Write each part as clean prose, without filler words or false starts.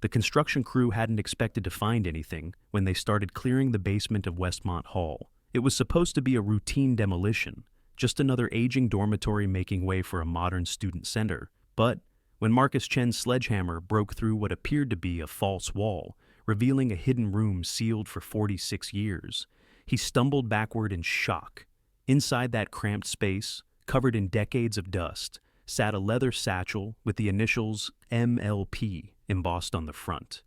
The construction crew hadn't expected to find anything when they started clearing the basement of Westmont Hall. It was supposed to be a routine demolition, just another aging dormitory making way for a modern student center. But when Marcus Chen's sledgehammer broke through what appeared to be a false wall, revealing a hidden room sealed for 46 years, he stumbled backward in shock. Inside that cramped space, covered in decades of dust, sat a leather satchel with the initials MLP embossed on the front,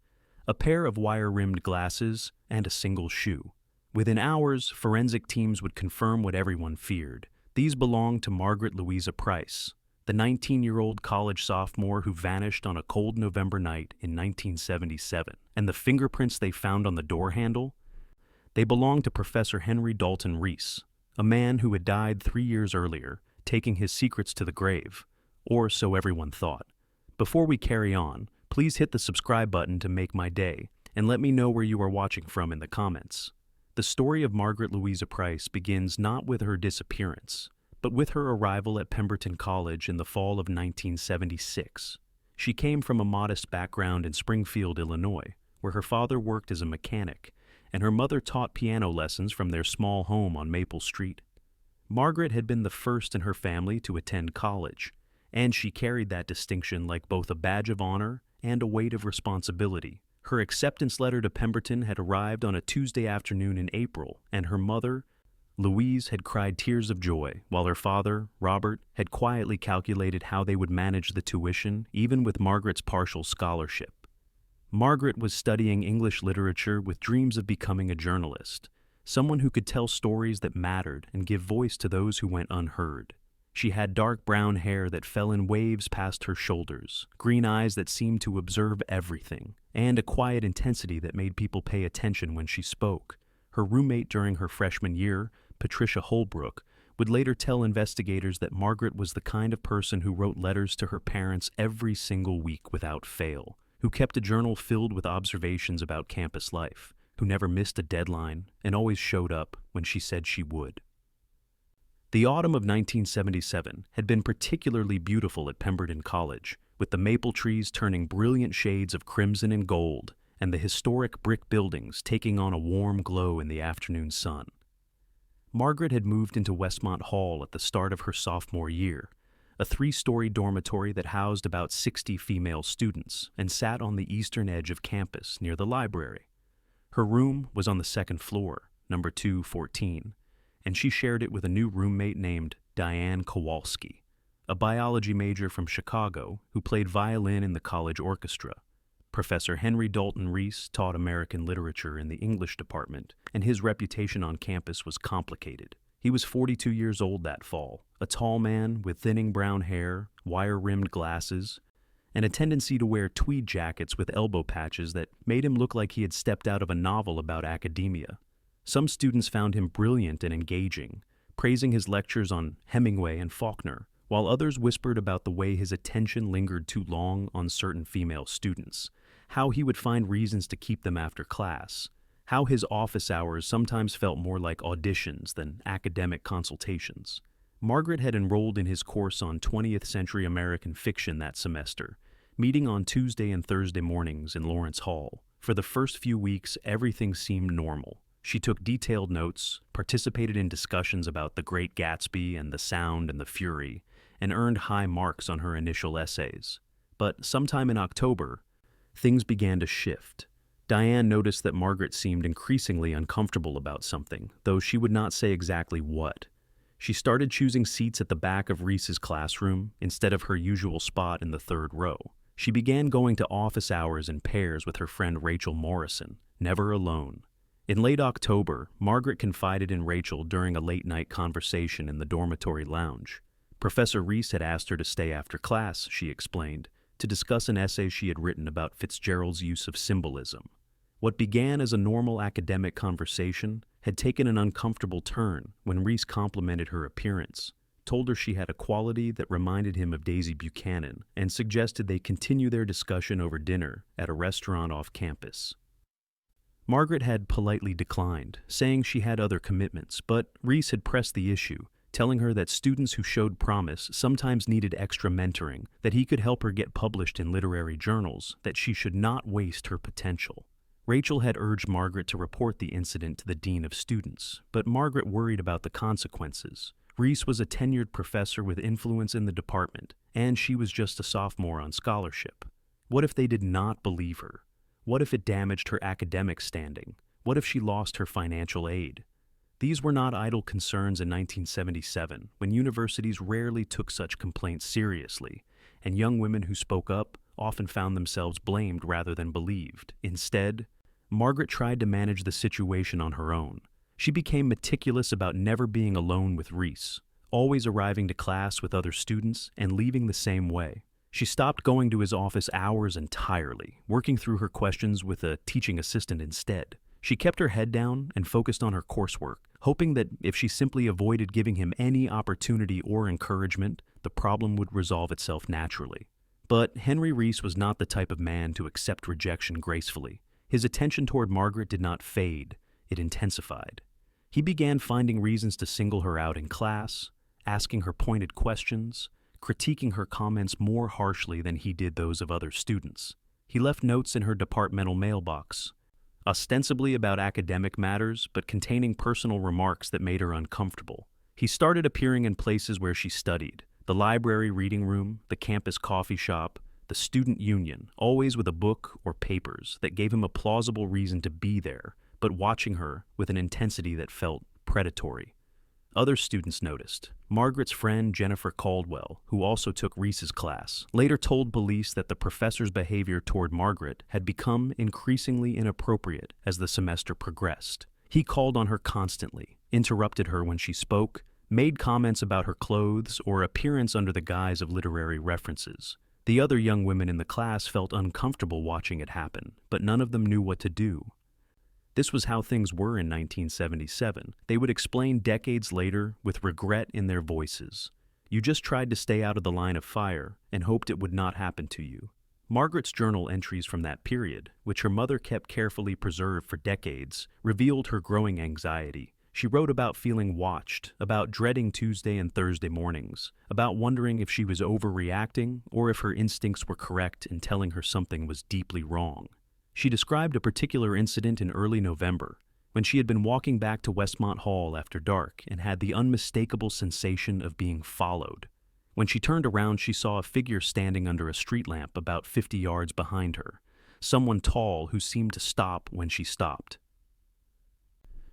a pair of wire-rimmed glasses, and a single shoe. Within hours, forensic teams would confirm what everyone feared. These belonged to Margaret Louisa Price, the 19-year-old college sophomore who vanished on a cold November night in 1977. And the fingerprints they found on the door handle? They belonged to Professor Henry Dalton Reese, a man who had died 3 years earlier, taking his secrets to the grave, or so everyone thought. Before we carry on, please hit the subscribe button to make my day, and let me know where you are watching from in the comments. The story of Margaret Louisa Price begins not with her disappearance, but with her arrival at Pemberton College in the fall of 1976. She came from a modest background in Springfield, Illinois, where her father worked as a mechanic, and her mother taught piano lessons from their small home on Maple Street. Margaret had been the first in her family to attend college, and she carried that distinction like both a badge of honor and a weight of responsibility. Her acceptance letter to Pemberton had arrived on a Tuesday afternoon in April, and her mother, Louise, had cried tears of joy, while her father, Robert, had quietly calculated how they would manage the tuition, even with Margaret's partial scholarship. Margaret was studying English literature with dreams of becoming a journalist, someone who could tell stories that mattered and give voice to those who went unheard. She had dark brown hair that fell in waves past her shoulders, green eyes that seemed to observe everything, and a quiet intensity that made people pay attention when she spoke. Her roommate during her freshman year, Patricia Holbrook, would later tell investigators that Margaret was the kind of person who wrote letters to her parents every single week without fail, who kept a journal filled with observations about campus life, who never missed a deadline and always showed up when she said she would. The autumn of 1977 had been particularly beautiful at Pemberton College, with the maple trees turning brilliant shades of crimson and gold, and the historic brick buildings taking on a warm glow in the afternoon sun. Margaret had moved into Westmont Hall at the start of her sophomore year, a 3-story dormitory that housed about 60 female students and sat on the eastern edge of campus near the library. Her room was on the second floor, number 214, and she shared it with a new roommate named Diane Kowalski, a biology major from Chicago who played violin in the college orchestra. Professor Henry Dalton Reese taught American literature in the English department, and his reputation on campus was complicated. He was 42 years old that fall, a tall man with thinning brown hair, wire-rimmed glasses, and a tendency to wear tweed jackets with elbow patches that made him look like he had stepped out of a novel about academia. Some students found him brilliant and engaging, praising his lectures on Hemingway and Faulkner, while others whispered about the way his attention lingered too long on certain female students, how he would find reasons to keep them after class, how his office hours sometimes felt more like auditions than academic consultations. Margaret had enrolled in his course on 20th century American fiction that semester, meeting on Tuesday and Thursday mornings in Lawrence Hall. For the first few weeks, everything seemed normal. She took detailed notes, participated in discussions about The Great Gatsby and The Sound and the Fury, and earned high marks on her initial essays. But sometime in October, things began to shift. Diane noticed that Margaret seemed increasingly uncomfortable about something, though she would not say exactly what. She started choosing seats at the back of Reese's classroom instead of her usual spot in the third row. She began going to office hours in pairs with her friend Rachel Morrison, never alone. In late October, Margaret confided in Rachel during a late-night conversation in the dormitory lounge. Professor Reese had asked her to stay after class, she explained, to discuss an essay she had written about Fitzgerald's use of symbolism. What began as a normal academic conversation had taken an uncomfortable turn when Reese complimented her appearance, told her she had a quality that reminded him of Daisy Buchanan, and suggested they continue their discussion over dinner at a restaurant off campus. Margaret had politely declined, saying she had other commitments, but Reese had pressed the issue, telling her that students who showed promise sometimes needed extra mentoring, that he could help her get published in literary journals, that she should not waste her potential. Rachel had urged Margaret to report the incident to the dean of students, but Margaret worried about the consequences. Reese was a tenured professor with influence in the department, and she was just a sophomore on scholarship. What if they did not believe her? What if it damaged her academic standing? What if she lost her financial aid? These were not idle concerns in 1977, when universities rarely took such complaints seriously, and young women who spoke up often found themselves blamed rather than believed. Instead, Margaret tried to manage the situation on her own. She became meticulous about never being alone with Reese, always arriving to class with other students and leaving the same way. She stopped going to his office hours entirely, working through her questions with a teaching assistant instead. She kept her head down and focused on her coursework, hoping that if she simply avoided giving him any opportunity or encouragement, the problem would resolve itself naturally. But Henry Reese was not the type of man to accept rejection gracefully. His attention toward Margaret did not fade, it intensified. He began finding reasons to single her out in class, asking her pointed questions, critiquing her comments more harshly than he did those of other students. He left notes in her departmental mailbox, ostensibly about academic matters, but containing personal remarks that made her uncomfortable. He started appearing in places where she studied, the library reading room, the campus coffee shop, the student union, always with a book or papers that gave him a plausible reason to be there, but watching her with an intensity that felt predatory. Other students noticed. Margaret's friend Jennifer Caldwell, who also took Reese's class, later told police that the professor's behavior toward Margaret had become increasingly inappropriate as the semester progressed. He called on her constantly, interrupted her when she spoke, made comments about her clothes or appearance under the guise of literary references. The other young women in the class felt uncomfortable watching it happen, but none of them knew what to do. This was how things were in 1977. They would explain decades later with regret in their voices. You just tried to stay out of the line of fire and hoped it would not happen to you. Margaret's journal entries from that period, which her mother kept carefully preserved for decades, revealed her growing anxiety. She wrote about feeling watched, about dreading Tuesday and Thursday mornings, about wondering if she was overreacting or if her instincts were correct in telling her something was deeply wrong. She described a particular incident in early November, when she had been walking back to Westmont Hall after dark and had the unmistakable sensation of being followed. When she turned around, she saw a figure standing under a street lamp about 50 yards behind her, someone tall who seemed to stop when she stopped.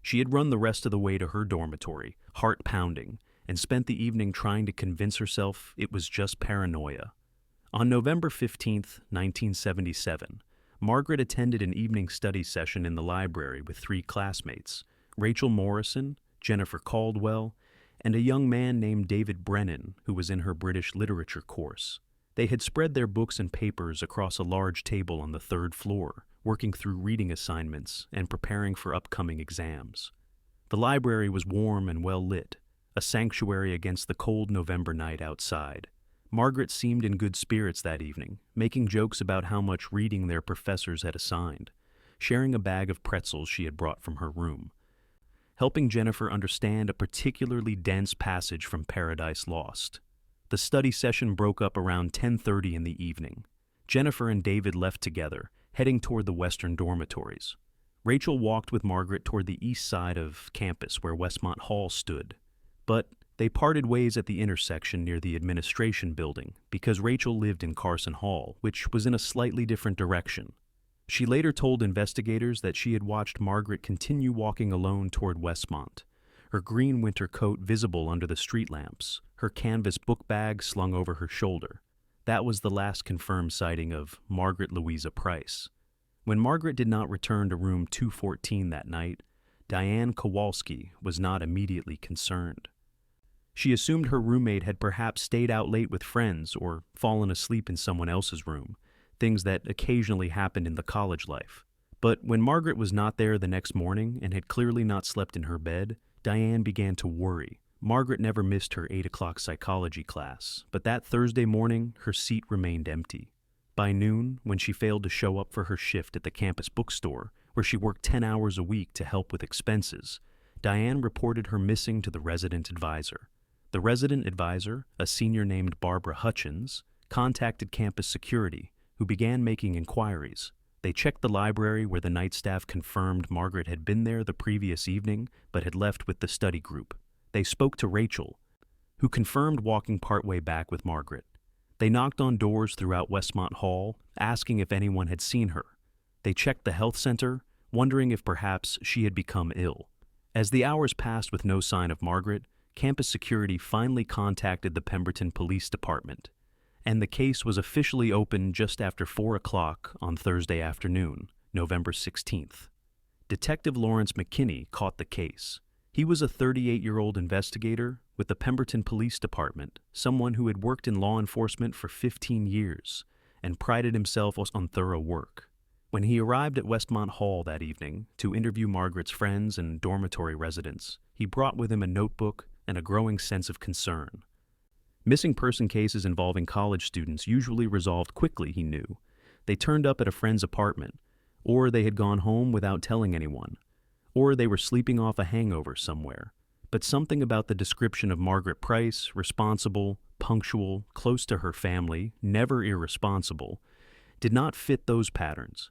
She had run the rest of the way to her dormitory, heart pounding, and spent the evening trying to convince herself it was just paranoia. On November 15, 1977, Margaret attended an evening study session in the library with 3 classmates, Rachel Morrison, Jennifer Caldwell, and a young man named David Brennan, who was in her British literature course. They had spread their books and papers across a large table on the 3rd floor, working through reading assignments and preparing for upcoming exams. The library was warm and well lit, a sanctuary against the cold November night outside. Margaret seemed in good spirits that evening, making jokes about how much reading their professors had assigned, sharing a bag of pretzels she had brought from her room, helping Jennifer understand a particularly dense passage from Paradise Lost. The study session broke up around 10:30 in the evening. Jennifer and David left together, heading toward the western dormitories. Rachel walked with Margaret toward the east side of campus where Westmont Hall stood, but they parted ways at the intersection near the administration building because Rachel lived in Carson Hall, which was in a slightly different direction. She later told investigators that she had watched Margaret continue walking alone toward Westmont, her green winter coat visible under the street lamps, her canvas book bag slung over her shoulder. That was the last confirmed sighting of Margaret Louisa Price. When Margaret did not return to room 214 that night, Diane Kowalski was not immediately concerned. She assumed her roommate had perhaps stayed out late with friends or fallen asleep in someone else's room, things that occasionally happened in the college life. But when Margaret was not there the next morning and had clearly not slept in her bed, Diane began to worry. Margaret never missed her 8 o'clock psychology class, but that Thursday morning her seat remained empty. By noon, when she failed to show up for her shift at the campus bookstore, where she worked 10 hours a week to help with expenses, Diane reported her missing to the resident advisor. The resident advisor, a senior named Barbara Hutchins, contacted campus security, who began making inquiries. They checked the library where the night staff confirmed Margaret had been there the previous evening but had left with the study group. They spoke to Rachel, who confirmed walking partway back with Margaret. They knocked on doors throughout Westmont Hall, asking if anyone had seen her. They checked the health center, wondering if perhaps she had become ill. As the hours passed with no sign of Margaret, campus security finally contacted the Pemberton Police Department, and the case was officially opened just after 4 o'clock on Thursday afternoon, November 16th. Detective Lawrence McKinney caught the case. He was a 38-year-old investigator with the Pemberton Police Department, someone who had worked in law enforcement for 15 years and prided himself on thorough work. When he arrived at Westmont Hall that evening to interview Margaret's friends and dormitory residents, he brought with him a notebook and a growing sense of concern. Missing person cases involving college students usually resolved quickly, he knew. They turned up at a friend's apartment, or they had gone home without telling anyone, or they were sleeping off a hangover somewhere. But something about the description of Margaret Price, responsible, punctual, close to her family, never irresponsible, did not fit those patterns.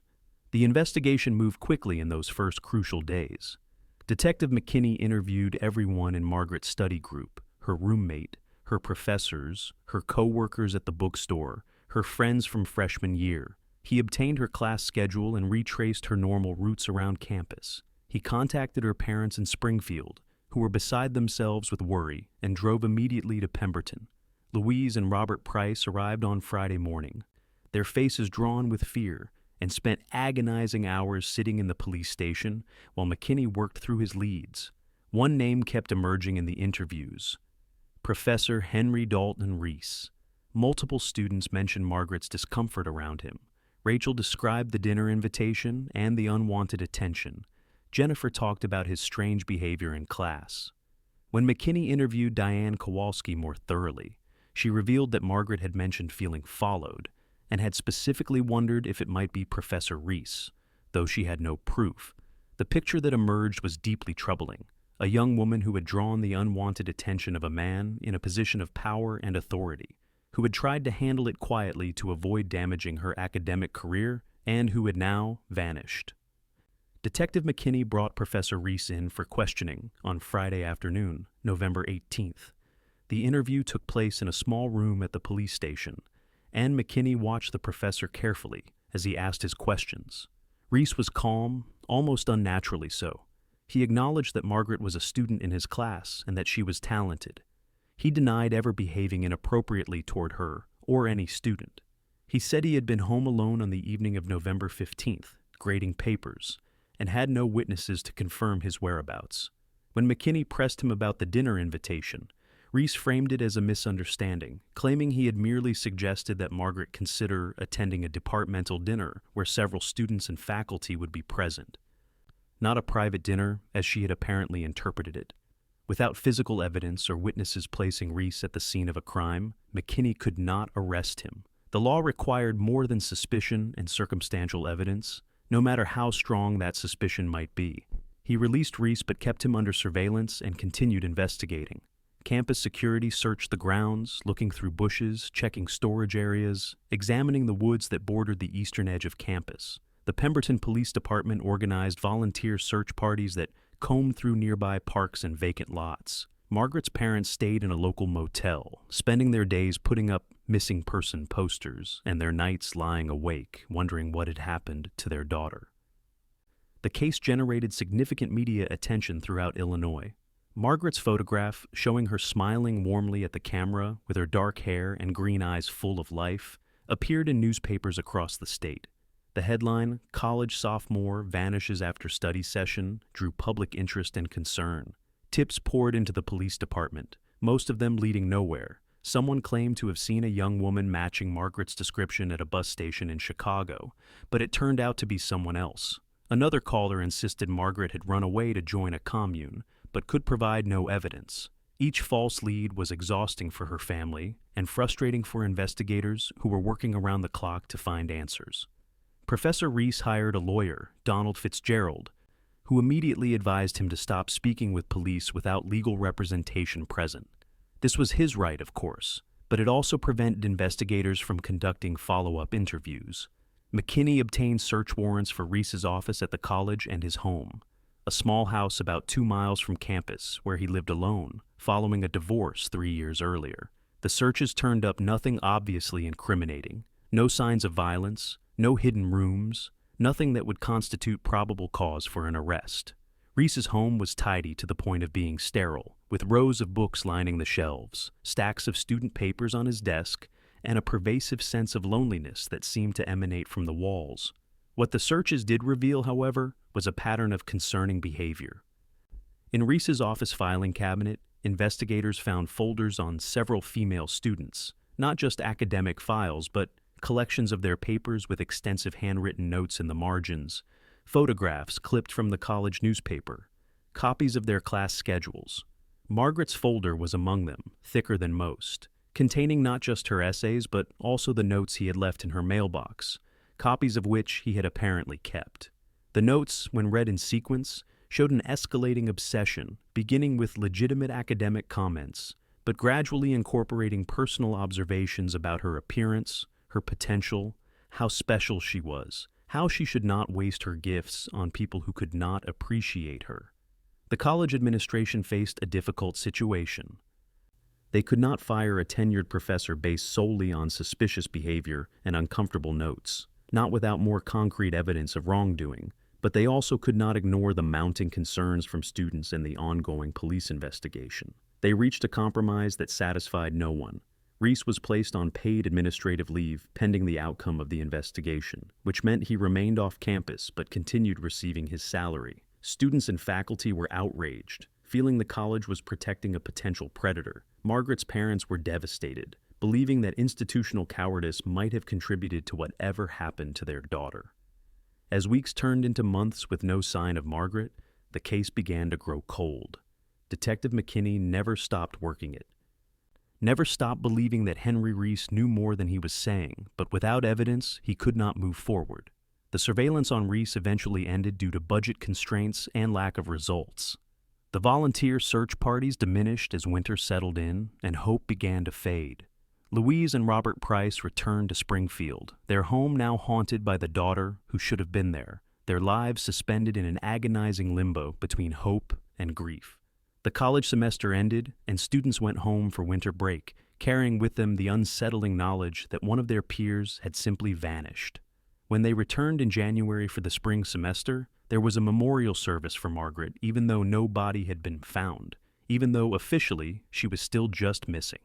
The investigation moved quickly in those first crucial days. Detective McKinney interviewed everyone in Margaret's study group, her roommate, her professors, her co-workers at the bookstore, her friends from freshman year. He obtained her class schedule and retraced her normal routes around campus. He contacted her parents in Springfield, who were beside themselves with worry, and drove immediately to Pemberton. Louisa and Robert Price arrived on Friday morning, their faces drawn with fear, and spent agonizing hours sitting in the police station while McKinney worked through his leads. One name kept emerging in the interviews: Professor Henry Dalton Reese. Multiple students mentioned Margaret's discomfort around him. Rachel described the dinner invitation and the unwanted attention. Jennifer talked about his strange behavior in class. When McKinney interviewed Diane Kowalski more thoroughly, she revealed that Margaret had mentioned feeling followed and had specifically wondered if it might be Professor Reese, though she had no proof. The picture that emerged was deeply troubling: a young woman who had drawn the unwanted attention of a man in a position of power and authority, who had tried to handle it quietly to avoid damaging her academic career, and who had now vanished. Detective McKinney brought Professor Reese in for questioning on Friday afternoon, November 18th. The interview took place in a small room at the police station, and McKinney watched the professor carefully as he asked his questions. Reese was calm, almost unnaturally so. He acknowledged that Margaret was a student in his class and that she was talented. He denied ever behaving inappropriately toward her or any student. He said he had been home alone on the evening of November 15th, grading papers, and had no witnesses to confirm his whereabouts. When McKinney pressed him about the dinner invitation, Reese framed it as a misunderstanding, claiming he had merely suggested that Margaret consider attending a departmental dinner where several students and faculty would be present. Not a private dinner, as she had apparently interpreted it. Without physical evidence or witnesses placing Reese at the scene of a crime, McKinney could not arrest him. The law required more than suspicion and circumstantial evidence, no matter how strong that suspicion might be. He released Reese but kept him under surveillance and continued investigating. Campus security searched the grounds, looking through bushes, checking storage areas, examining the woods that bordered the eastern edge of campus. The Pemberton Police Department organized volunteer search parties that combed through nearby parks and vacant lots. Margaret's parents stayed in a local motel, spending their days putting up missing person posters and their nights lying awake, wondering what had happened to their daughter. The case generated significant media attention throughout Illinois. Margaret's photograph, showing her smiling warmly at the camera with her dark hair and green eyes full of life, appeared in newspapers across the state. The headline, "College Sophomore Vanishes After Study Session," drew public interest and concern. Tips poured into the police department, most of them leading nowhere. Someone claimed to have seen a young woman matching Margaret's description at a bus station in Chicago, but it turned out to be someone else. Another caller insisted Margaret had run away to join a commune, but could provide no evidence. Each false lead was exhausting for her family and frustrating for investigators who were working around the clock to find answers. Professor Reese hired a lawyer, Donald Fitzgerald, who immediately advised him to stop speaking with police without legal representation present. This was his right, of course, but it also prevented investigators from conducting follow-up interviews. McKinney obtained search warrants for Reese's office at the college and his home, a small house about 2 miles from campus where he lived alone, following a divorce 3 years earlier. The searches turned up nothing obviously incriminating, no signs of violence, no hidden rooms, nothing that would constitute probable cause for an arrest. Reese's home was tidy to the point of being sterile, with rows of books lining the shelves, stacks of student papers on his desk, and a pervasive sense of loneliness that seemed to emanate from the walls. What the searches did reveal, however, was a pattern of concerning behavior. In Reese's office filing cabinet, investigators found folders on several female students, not just academic files, but collections of their papers with extensive handwritten notes in the margins, photographs clipped from the college newspaper, copies of their class schedules. Margaret's folder was among them, thicker than most, containing not just her essays but also the notes he had left in her mailbox, copies of which he had apparently kept. The notes, when read in sequence, showed an escalating obsession, beginning with legitimate academic comments, but gradually incorporating personal observations about her appearance, her potential, how special she was, how she should not waste her gifts on people who could not appreciate her. The college administration faced a difficult situation. They could not fire a tenured professor based solely on suspicious behavior and uncomfortable notes, not without more concrete evidence of wrongdoing, but they also could not ignore the mounting concerns from students and the ongoing police investigation. They reached a compromise that satisfied no one. Reese was placed on paid administrative leave pending the outcome of the investigation, which meant he remained off campus but continued receiving his salary. Students and faculty were outraged, feeling the college was protecting a potential predator. Margaret's parents were devastated, believing that institutional cowardice might have contributed to whatever happened to their daughter. As weeks turned into months with no sign of Margaret, the case began to grow cold. Detective McKinney never stopped working it. Never stopped believing that Henry Reese knew more than he was saying, but without evidence, he could not move forward. The surveillance on Reese eventually ended due to budget constraints and lack of results. The volunteer search parties diminished as winter settled in and hope began to fade. Louisa and Margaret Price returned to Springfield, their home now haunted by the daughter who should have been there, their lives suspended in an agonizing limbo between hope and grief. The college semester ended, and students went home for winter break, carrying with them the unsettling knowledge that one of their peers had simply vanished. When they returned in January for the spring semester, there was a memorial service for Margaret, even though no body had been found, even though officially she was still just missing.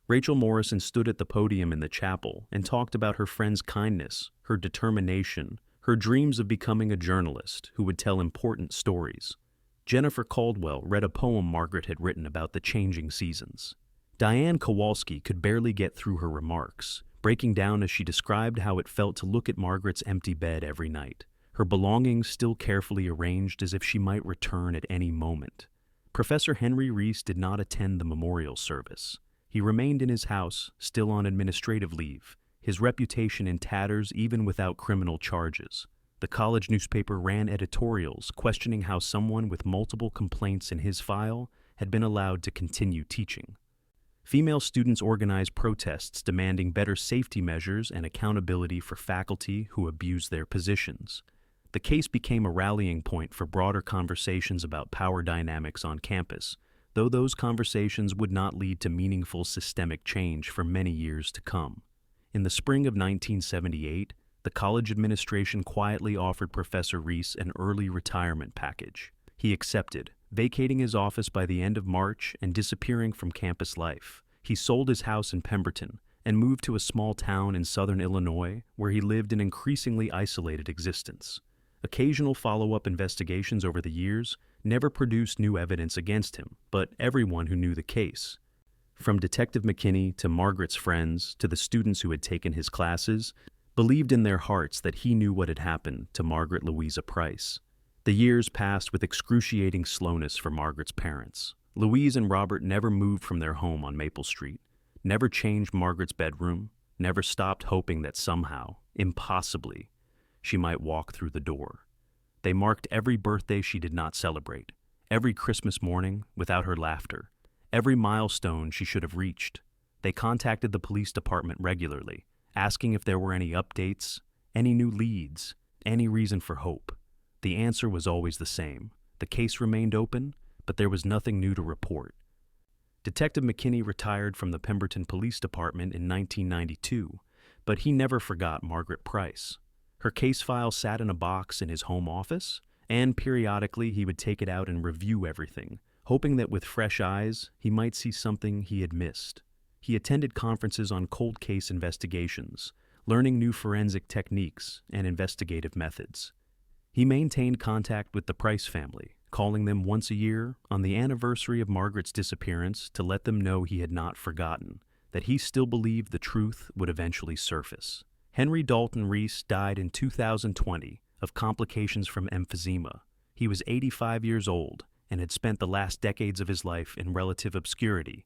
Rachel Morrison stood at the podium in the chapel and talked about her friend's kindness, her determination, her dreams of becoming a journalist who would tell important stories. Jennifer Caldwell read a poem Margaret had written about the changing seasons. Diane Kowalski could barely get through her remarks, breaking down as she described how it felt to look at Margaret's empty bed every night, her belongings still carefully arranged as if she might return at any moment. Professor Henry Reese did not attend the memorial service. He remained in his house, still on administrative leave, his reputation in tatters even without criminal charges. The college newspaper ran editorials questioning how someone with multiple complaints in his file had been allowed to continue teaching. Female students organized protests demanding better safety measures and accountability for faculty who abused their positions. The case became a rallying point for broader conversations about power dynamics on campus, though those conversations would not lead to meaningful systemic change for many years to come. In the spring of 1978, the college administration quietly offered Professor Reese an early retirement package. He accepted, vacating his office by the end of March and disappearing from campus life. He sold his house in Pemberton and moved to a small town in southern Illinois where he lived an increasingly isolated existence. Occasional follow-up investigations over the years never produced new evidence against him, but everyone who knew the case, from Detective McKinney to Margaret's friends to the students who had taken his classes, believed in their hearts that he knew what had happened to Margaret Louisa Price. The years passed with excruciating slowness for Margaret's parents. Louise and Robert never moved from their home on Maple Street, never changed Margaret's bedroom, never stopped hoping that somehow, impossibly, she might walk through the door. They marked every birthday she did not celebrate, every Christmas morning without her laughter, every milestone she should have reached. They contacted the police department regularly, asking if there were any updates, any new leads, any reason for hope. The answer was always the same. The case remained open, but there was nothing new to report. Detective McKinney retired from the Pemberton Police Department in 1992, but he never forgot Margaret Price. Her case file sat in a box in his home office, and periodically he would take it out and review everything, hoping that with fresh eyes he might see something he had missed. He attended conferences on cold case investigations, learning new forensic techniques and investigative methods. He maintained contact with the Price family, calling them once a year on the anniversary of Margaret's disappearance to let them know he had not forgotten, that he still believed the truth would eventually surface. Henry Dalton Reese died in 2020 of complications from emphysema. He was 85 years old and had spent the last decades of his life in relative obscurity,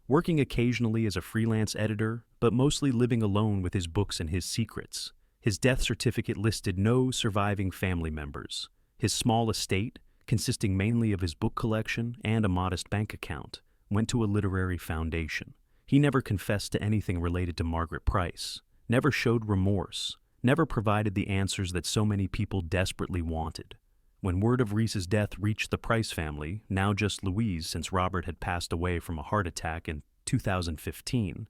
working occasionally as a freelance editor, but mostly living alone with his books and his secrets. His death certificate listed no surviving family members. His small estate, consisting mainly of his book collection and a modest bank account, went to a literary foundation. He never confessed to anything related to Margaret Price, never showed remorse, never provided the answers that so many people desperately wanted. When word of Reese's death reached the Price family, now just Louise since Robert had passed away from a heart attack in 2015,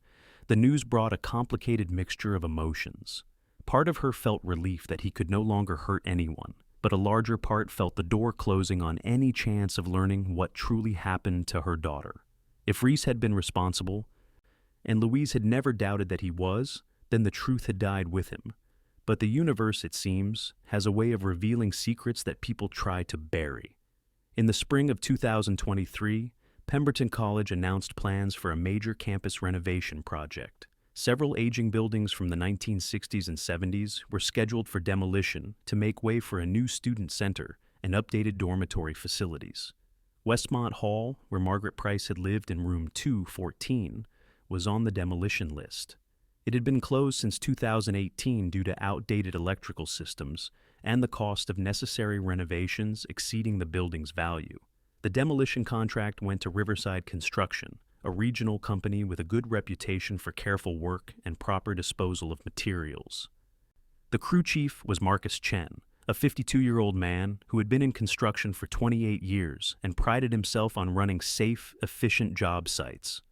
the news brought a complicated mixture of emotions. Part of her felt relief that he could no longer hurt anyone, but a larger part felt the door closing on any chance of learning what truly happened to her daughter. If Reese had been responsible, and Louise had never doubted that he was, then the truth had died with him. But the universe, it seems, has a way of revealing secrets that people try to bury. In the spring of 2023, Pemberton College announced plans for a major campus renovation project. Several aging buildings from the 1960s and 70s were scheduled for demolition to make way for a new student center and updated dormitory facilities. Westmont Hall, where Margaret Price had lived in room 214, was on the demolition list. It had been closed since 2018 due to outdated electrical systems and the cost of necessary renovations exceeding the building's value. The demolition contract went to Riverside Construction, a regional company with a good reputation for careful work and proper disposal of materials. The crew chief was Marcus Chen, a 52-year-old man who had been in construction for 28 years and prided himself on running safe, efficient job sites.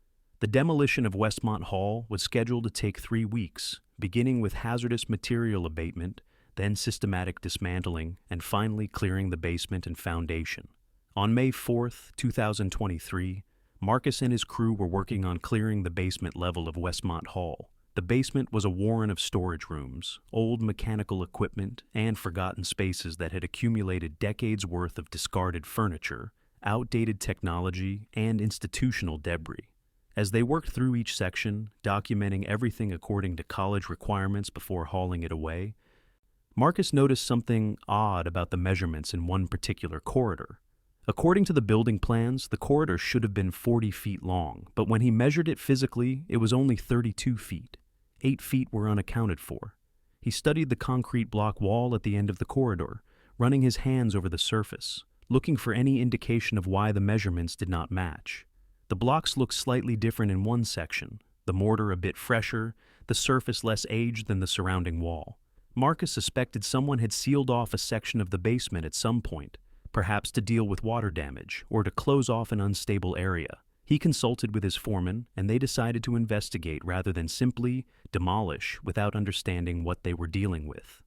The demolition of Westmont Hall was scheduled to take 3 weeks, beginning with hazardous material abatement, then systematic dismantling, and finally clearing the basement and foundation. On May 4, 2023, Marcus and his crew were working on clearing the basement level of Westmont Hall. The basement was a warren of storage rooms, old mechanical equipment, and forgotten spaces that had accumulated decades' worth of discarded furniture, outdated technology, and institutional debris. As they worked through each section, documenting everything according to college requirements before hauling it away, Marcus noticed something odd about the measurements in one particular corridor. According to the building plans, the corridor should have been 40 feet long, but when he measured it physically, it was only 32 feet. 8 feet were unaccounted for. He studied the concrete block wall at the end of the corridor, running his hands over the surface, looking for any indication of why the measurements did not match. The blocks looked slightly different in one section, the mortar a bit fresher, the surface less aged than the surrounding wall. Marcus suspected someone had sealed off a section of the basement at some point, perhaps to deal with water damage or to close off an unstable area. He consulted with his foreman, and they decided to investigate rather than simply demolish without understanding what they were dealing with.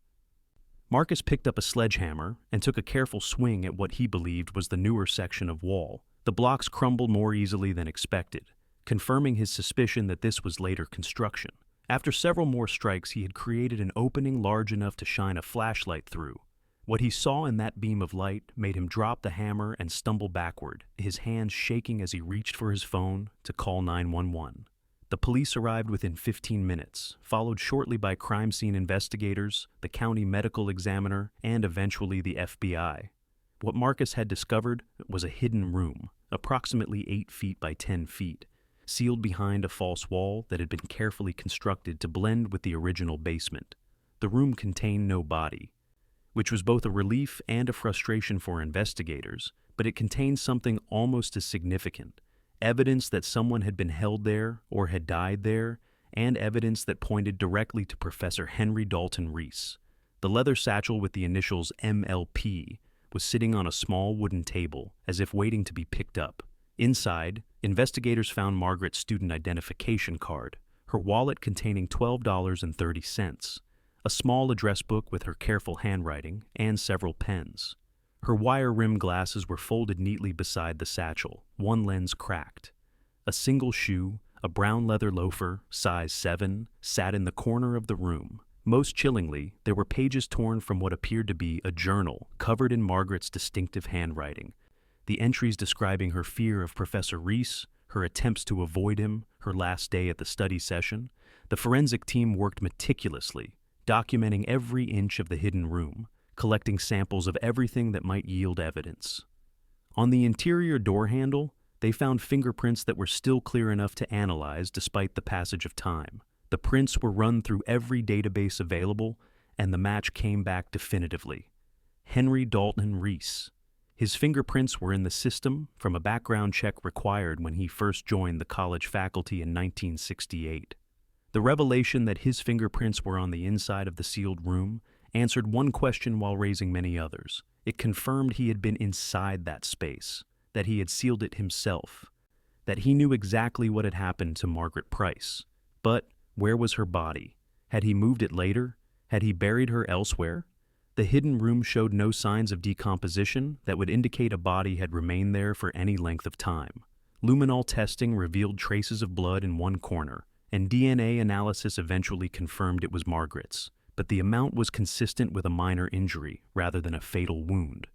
Marcus picked up a sledgehammer and took a careful swing at what he believed was the newer section of wall. The blocks crumbled more easily than expected, confirming his suspicion that this was later construction. After several more strikes, he had created an opening large enough to shine a flashlight through. What he saw in that beam of light made him drop the hammer and stumble backward, his hands shaking as he reached for his phone to call 911. The police arrived within 15 minutes, followed shortly by crime scene investigators, the county medical examiner, and eventually the FBI. What Marcus had discovered was a hidden room, approximately 8 feet by 10 feet, sealed behind a false wall that had been carefully constructed to blend with the original basement. The room contained no body, which was both a relief and a frustration for investigators, but it contained something almost as significant, evidence that someone had been held there or had died there, and evidence that pointed directly to Professor Henry Dalton Reese. The leather satchel with the initials MLP was sitting on a small wooden table, as if waiting to be picked up. Inside, investigators found Margaret's student identification card, her wallet containing $12.30, a small address book with her careful handwriting, and several pens. Her wire-rimmed glasses were folded neatly beside the satchel, one lens cracked. A single shoe, a brown leather loafer, size 7, sat in the corner of the room. Most chillingly, there were pages torn from what appeared to be a journal covered in Margaret's distinctive handwriting. The entries describing her fear of Professor Reese, her attempts to avoid him, her last day at the study session. The forensic team worked meticulously, documenting every inch of the hidden room, collecting samples of everything that might yield evidence. On the interior door handle, they found fingerprints that were still clear enough to analyze despite the passage of time. The prints were run through every database available, and the match came back definitively. Henry Dalton Reese. His fingerprints were in the system from a background check required when he first joined the college faculty in 1968. The revelation that his fingerprints were on the inside of the sealed room answered one question while raising many others. It confirmed he had been inside that space, that he had sealed it himself, that he knew exactly what had happened to Margaret Price. But where was her body? Had he moved it later? Had he buried her elsewhere? The hidden room showed no signs of decomposition that would indicate a body had remained there for any length of time. Luminol testing revealed traces of blood in one corner, and DNA analysis eventually confirmed it was Margaret's, but the amount was consistent with a minor injury rather than a fatal wound.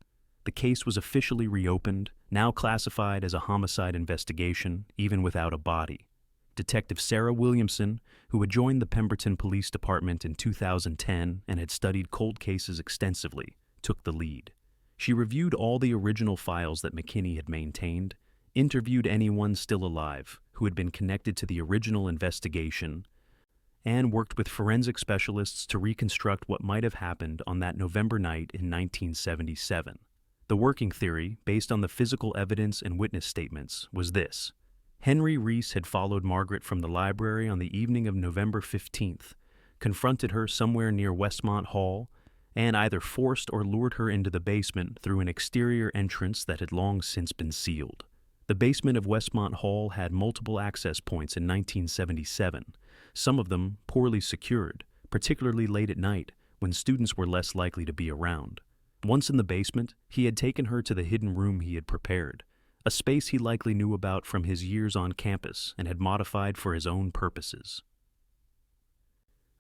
The case was officially reopened, now classified as a homicide investigation, even without a body. Detective Sarah Williamson, who had joined the Pemberton Police Department in 2010 and had studied cold cases extensively, took the lead. She reviewed all the original files that McKinney had maintained, interviewed anyone still alive who had been connected to the original investigation, and worked with forensic specialists to reconstruct what might have happened on that November night in 1977. The working theory, based on the physical evidence and witness statements, was this. Henry Reese had followed Margaret from the library on the evening of November 15th, confronted her somewhere near Westmont Hall, and either forced or lured her into the basement through an exterior entrance that had long since been sealed. The basement of Westmont Hall had multiple access points in 1977, some of them poorly secured, particularly late at night when students were less likely to be around. Once in the basement, he had taken her to the hidden room he had prepared, a space he likely knew about from his years on campus and had modified for his own purposes.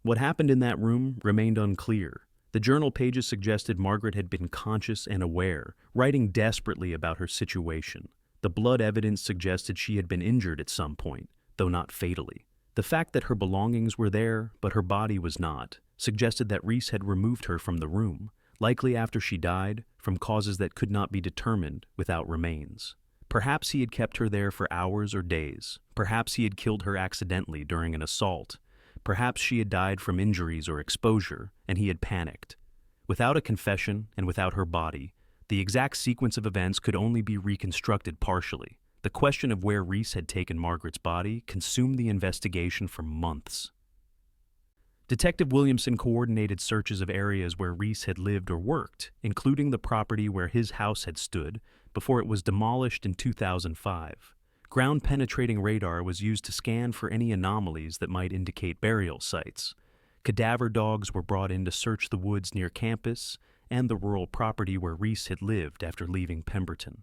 What happened in that room remained unclear. The journal pages suggested Margaret had been conscious and aware, writing desperately about her situation. The blood evidence suggested she had been injured at some point, though not fatally. The fact that her belongings were there, but her body was not, suggested that Reese had removed her from the room, likely after she died, from causes that could not be determined without remains. Perhaps he had kept her there for hours or days. Perhaps he had killed her accidentally during an assault. Perhaps she had died from injuries or exposure, and he had panicked. Without a confession and without her body, the exact sequence of events could only be reconstructed partially. The question of where Reese had taken Margaret's body consumed the investigation for months. Detective Williamson coordinated searches of areas where Reese had lived or worked, including the property where his house had stood before it was demolished in 2005. Ground-penetrating radar was used to scan for any anomalies that might indicate burial sites. Cadaver dogs were brought in to search the woods near campus and the rural property where Reese had lived after leaving Pemberton.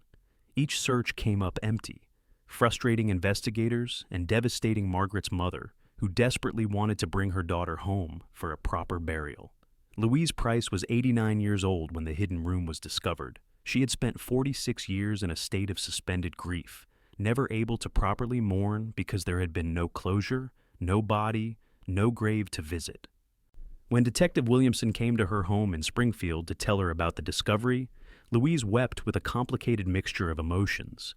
Each search came up empty, frustrating investigators and devastating Margaret's mother, who desperately wanted to bring her daughter home for a proper burial. Louisa Price was 89 years old when the hidden room was discovered. She had spent 46 years in a state of suspended grief, never able to properly mourn because there had been no closure, no body, no grave to visit. When Detective Williamson came to her home in Springfield to tell her about the discovery, Louise wept with a complicated mixture of emotions.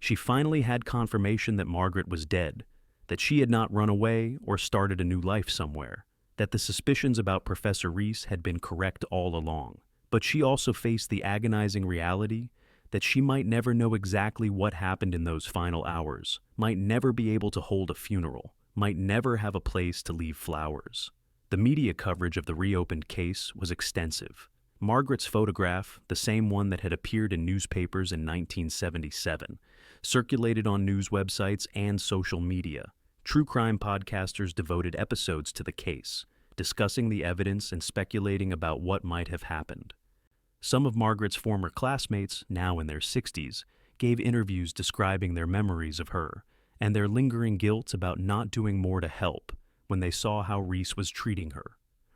She finally had confirmation that Margaret was dead, that she had not run away or started a new life somewhere, that the suspicions about Professor Reese had been correct all along. But she also faced the agonizing reality that she might never know exactly what happened in those final hours, might never be able to hold a funeral, might never have a place to leave flowers. The media coverage of the reopened case was extensive. Margaret's photograph, the same one that had appeared in newspapers in 1977, circulated on news websites and social media. True crime podcasters devoted episodes to the case, discussing the evidence and speculating about what might have happened. Some of Margaret's former classmates, now in their 60s, gave interviews describing their memories of her and their lingering guilt about not doing more to help when they saw how Reese was treating her.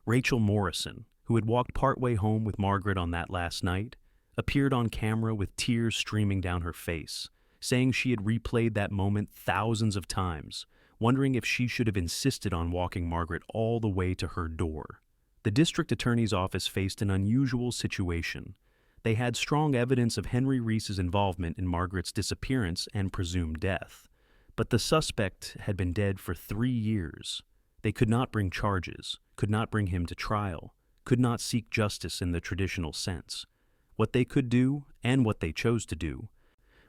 Rachel Morrison, who had walked partway home with Margaret on that last night, appeared on camera with tears streaming down her face, saying she had replayed that moment thousands of times, wondering if she should have insisted on walking Margaret all the way to her door. The district attorney's office faced an unusual situation. They had strong evidence of Henry Reese's involvement in Margaret's disappearance and presumed death, but the suspect had been dead for 3 years. They could not bring charges, could not bring him to trial, could not seek justice in the traditional sense. What they could do, and what they chose to do,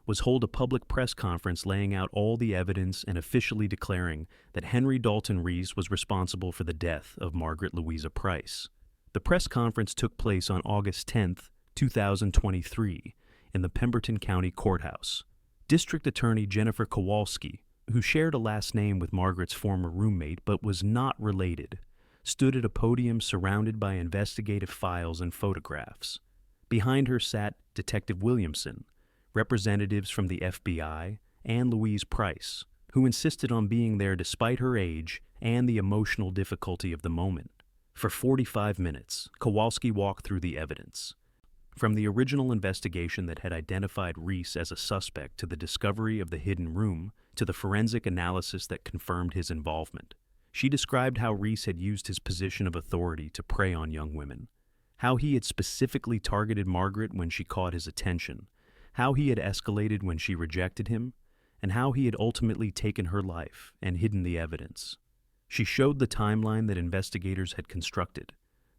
was hold a public press conference laying out all the evidence and officially declaring that Henry Dalton Reese was responsible for the death of Margaret Louisa Price. The press conference took place on August 10, 2023, in the Pemberton County Courthouse. District Attorney Jennifer Kowalski, who shared a last name with Margaret's former roommate but was not related, stood at a podium surrounded by investigative files and photographs. Behind her sat Detective Williamson, representatives from the FBI, and Louise Price, who insisted on being there despite her age and the emotional difficulty of the moment. For 45 minutes, Kowalski walked through the evidence. From the original investigation that had identified Reese as a suspect to the discovery of the hidden room to the forensic analysis that confirmed his involvement. She described how Reese had used his position of authority to prey on young women, how he had specifically targeted Margaret when she caught his attention, how he had escalated when she rejected him, and how he had ultimately taken her life and hidden the evidence. She showed the timeline that investigators had constructed,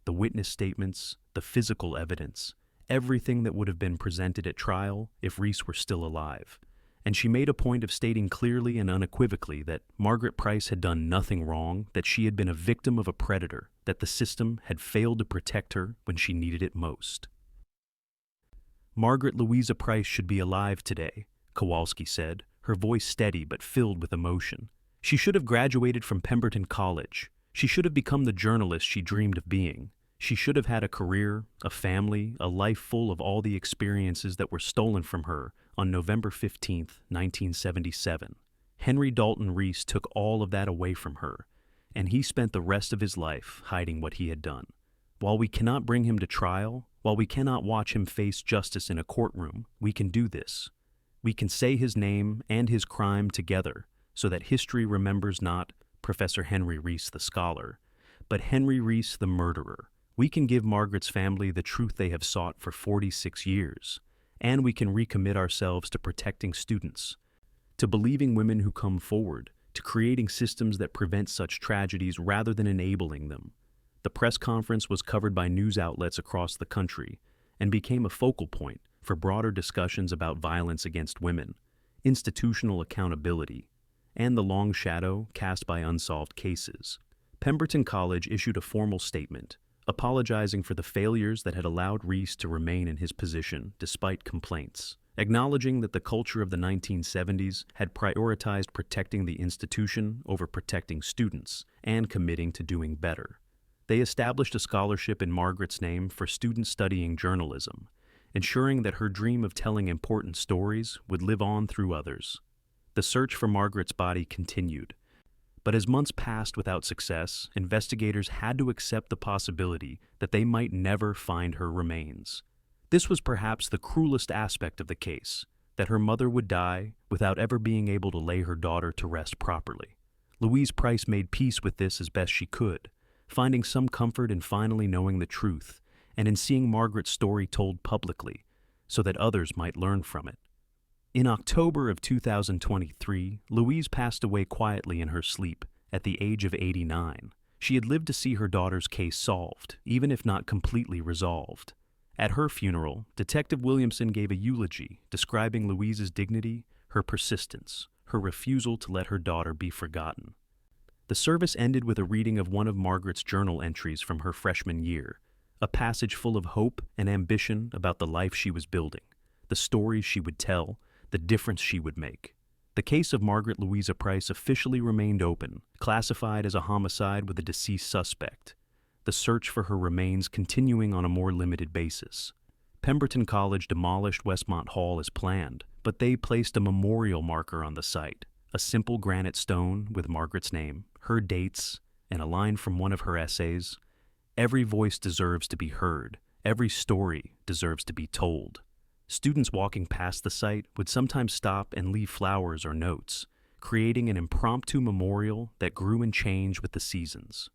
the witness statements, the physical evidence, everything that would have been presented at trial if Reese were still alive. And she made a point of stating clearly and unequivocally that Margaret Price had done nothing wrong, that she had been a victim of a predator, that the system had failed to protect her when she needed it most. Margaret Louisa Price should be alive today, Kowalski said, her voice steady but filled with emotion. She should have graduated from Pemberton College. She should have become the journalist she dreamed of being. She should have had a career, a family, a life full of all the experiences that were stolen from her on November 15, 1977. Henry Dalton Reese took all of that away from her, and he spent the rest of his life hiding what he had done. While we cannot bring him to trial, while we cannot watch him face justice in a courtroom, we can do this. We can say his name and his crime together so that history remembers not Professor Henry Reese the scholar, but Henry Reese the murderer. We can give Margaret's family the truth they have sought for 46 years, and we can recommit ourselves to protecting students, to believing women who come forward, to creating systems that prevent such tragedies rather than enabling them. The press conference was covered by news outlets across the country and became a focal point for broader discussions about violence against women, institutional accountability, and the long shadow cast by unsolved cases. Pemberton College issued a formal statement, apologizing for the failures that had allowed Reese to remain in his position despite complaints, acknowledging that the culture of the 1970s had prioritized protecting the institution over protecting students, and committing to doing better. They established a scholarship in Margaret's name for students studying journalism, ensuring that her dream of telling important stories would live on through others. The search for Margaret's body continued, but as months passed without success, investigators had to accept the possibility that they might never find her remains. This was perhaps the cruelest aspect of the case, that her mother would die without ever being able to lay her daughter to rest properly. Louise Price made peace with this as best she could, finding some comfort in finally knowing the truth and in seeing Margaret's story told publicly so that others might learn from it. In October of 2023, Louise passed away quietly in her sleep at the age of 89. She had lived to see her daughter's case solved, even if not completely resolved. At her funeral, Detective Williamson gave a eulogy describing Louisa's dignity, her persistence, her refusal to let her daughter be forgotten. The service ended with a reading of one of Margaret's journal entries from her freshman year, a passage full of hope and ambition about the life she was building, the stories she would tell, the difference she would make. The case of Margaret Louisa Price officially remained open, classified as a homicide with a deceased suspect, the search for her remains continuing on a more limited basis. Pemberton College demolished Westmont Hall as planned, but they placed a memorial marker on the site, a simple granite stone with Margaret's name, her dates, and a line from one of her essays. Every voice deserves to be heard. Every story deserves to be told. Students walking past the site would sometimes stop and leave flowers or notes, creating an impromptu memorial that grew and changed with the seasons.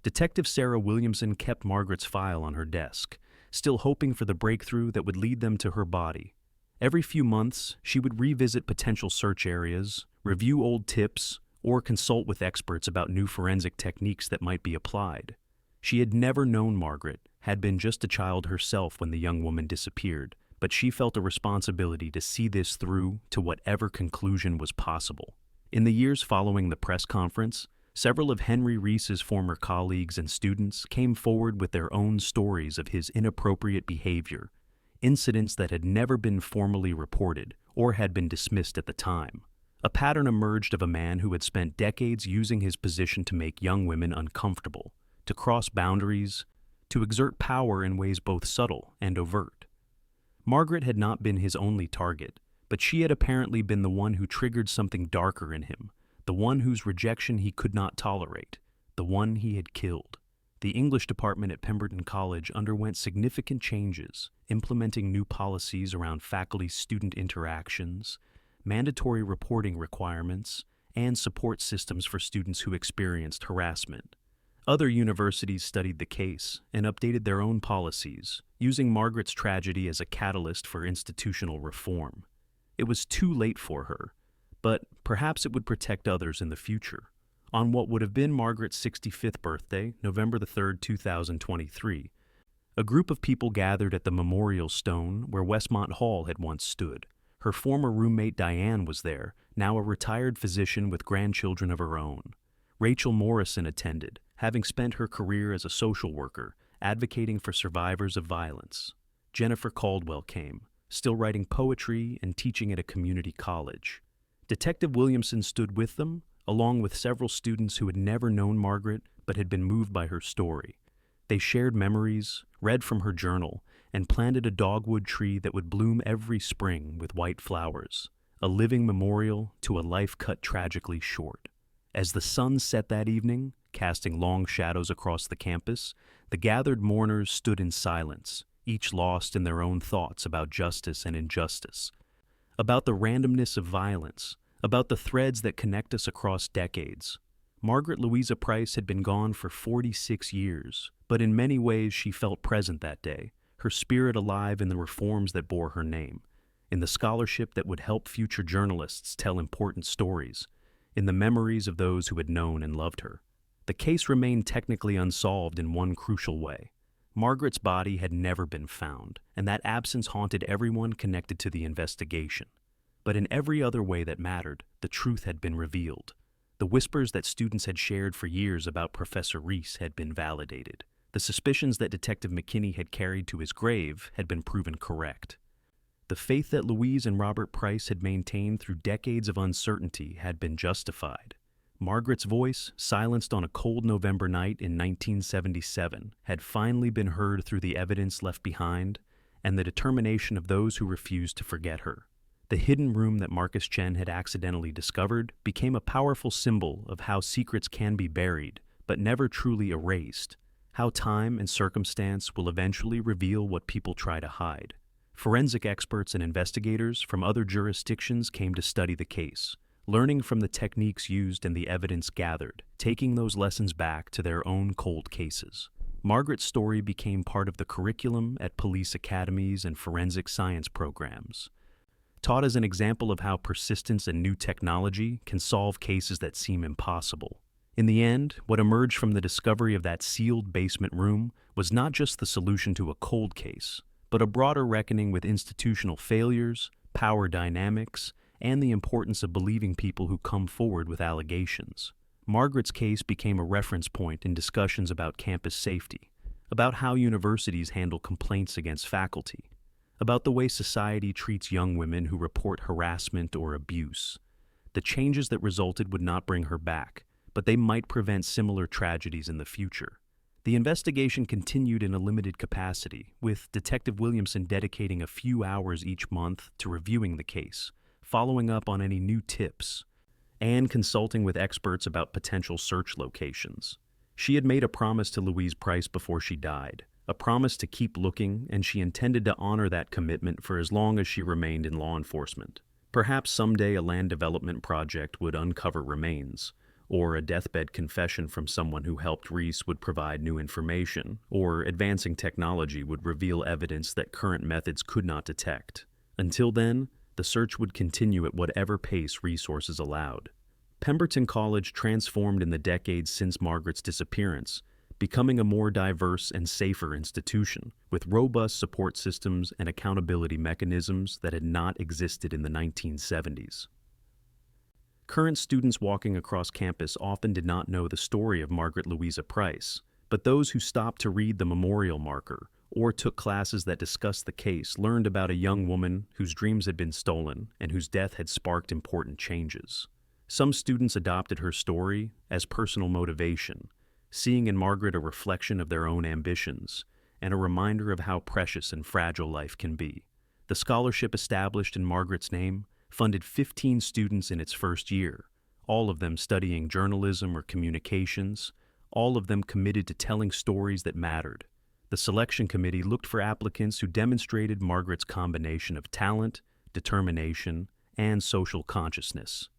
Detective Sarah Williamson kept Margaret's file on her desk, still hoping for the breakthrough that would lead them to her body. Every few months, she would revisit potential search areas, review old tips, or consult with experts about new forensic techniques that might be applied. She had never known Margaret, had been just a child herself when the young woman disappeared, but she felt a responsibility to see this through to whatever conclusion was possible. In the years following the press conference, several of Henry Reese's former colleagues and students came forward with their own stories of his inappropriate behavior, incidents that had never been formally reported or had been dismissed at the time. A pattern emerged of a man who had spent decades using his position to make young women uncomfortable, to cross boundaries, to exert power in ways both subtle and overt. Margaret had not been his only target, but she had apparently been the one who triggered something darker in him, the one whose rejection he could not tolerate, the one he had killed. The English department at Pemberton College underwent significant changes, implementing new policies around faculty-student interactions, mandatory reporting requirements, and support systems for students who experienced harassment. Other universities studied the case and updated their own policies, using Margaret's tragedy as a catalyst for institutional reform. It was too late for her, but perhaps it would protect others in the future. On what would have been Margaret's 65th birthday, November 3, 2023, a group of people gathered at the memorial stone where Westmont Hall had once stood. Her former roommate Diane was there, now a retired physician with grandchildren of her own. Rachel Morrison attended, having spent her career as a social worker, advocating for survivors of violence. Jennifer Caldwell came, still writing poetry and teaching at a community college. Detective Williamson stood with them, along with several students who had never known Margaret but had been moved by her story. They shared memories, read from her journal, and planted a dogwood tree that would bloom every spring with white flowers, a living memorial to a life cut tragically short. As the sun set that evening, casting long shadows across the campus, the gathered mourners stood in silence, each lost in their own thoughts about justice and injustice, about the randomness of violence, about the threads that connect us across decades. Margaret Louisa Price had been gone for 46 years, but in many ways she felt present that day, her spirit alive in the reforms that bore her name, in the scholarship that would help future journalists tell important stories, in the memories of those who had known and loved her. The case remained technically unsolved in one crucial way. Margaret's body had never been found, and that absence haunted everyone connected to the investigation. But in every other way that mattered, the truth had been revealed. The whispers that students had shared for years about Professor Reese had been validated. The suspicions that Detective McKinney had carried to his grave had been proven correct. The faith that Louise and Robert Price had maintained through decades of uncertainty had been justified. Margaret's voice, silenced on a cold November night in 1977, had finally been heard through the evidence left behind and the determination of those who refused to forget her. The hidden room that Marcus Chen had accidentally discovered became a powerful symbol of how secrets can be buried, but never truly erased, how time and circumstance will eventually reveal what people try to hide. Forensic experts and investigators from other jurisdictions came to study the case, learning from the techniques used and the evidence gathered, taking those lessons back to their own cold cases. Margaret's story became part of the curriculum at police academies and forensic science programs, taught as an example of how persistence and new technology can solve cases that seem impossible. In the end, what emerged from the discovery of that sealed basement room was not just the solution to a cold case, but a broader reckoning with institutional failures, power dynamics, and the importance of believing people who come forward with allegations. Margaret's case became a reference point in discussions about campus safety, about how universities handle complaints against faculty, about the way society treats young women who report harassment or abuse. The changes that resulted would not bring her back, but they might prevent similar tragedies in the future. The investigation continued in a limited capacity, with Detective Williamson dedicating a few hours each month to reviewing the case, following up on any new tips, and consulting with experts about potential search locations. She had made a promise to Louisa Price before she died, a promise to keep looking, and she intended to honor that commitment for as long as she remained in law enforcement. Perhaps someday a land development project would uncover remains, or a deathbed confession from someone who helped Reese would provide new information, or advancing technology would reveal evidence that current methods could not detect. Until then, the search would continue at whatever pace resources allowed. Pemberton College transformed in the decades since Margaret's disappearance, becoming a more diverse and safer institution, with robust support systems and accountability mechanisms that had not existed in the 1970s. Current students walking across campus often did not know the story of Margaret Louisa Price, but those who stopped to read the memorial marker or took classes that discussed the case learned about a young woman whose dreams had been stolen and whose death had sparked important changes. Some students adopted her story as personal motivation, seeing in Margaret a reflection of their own ambitions and a reminder of how precious and fragile life can be. The scholarship established in Margaret's name funded 15 students in its first year, all of them studying journalism or communications, all of them committed to telling stories that mattered. The selection committee looked for applicants who demonstrated Margaret's combination of talent, determination, and social consciousness,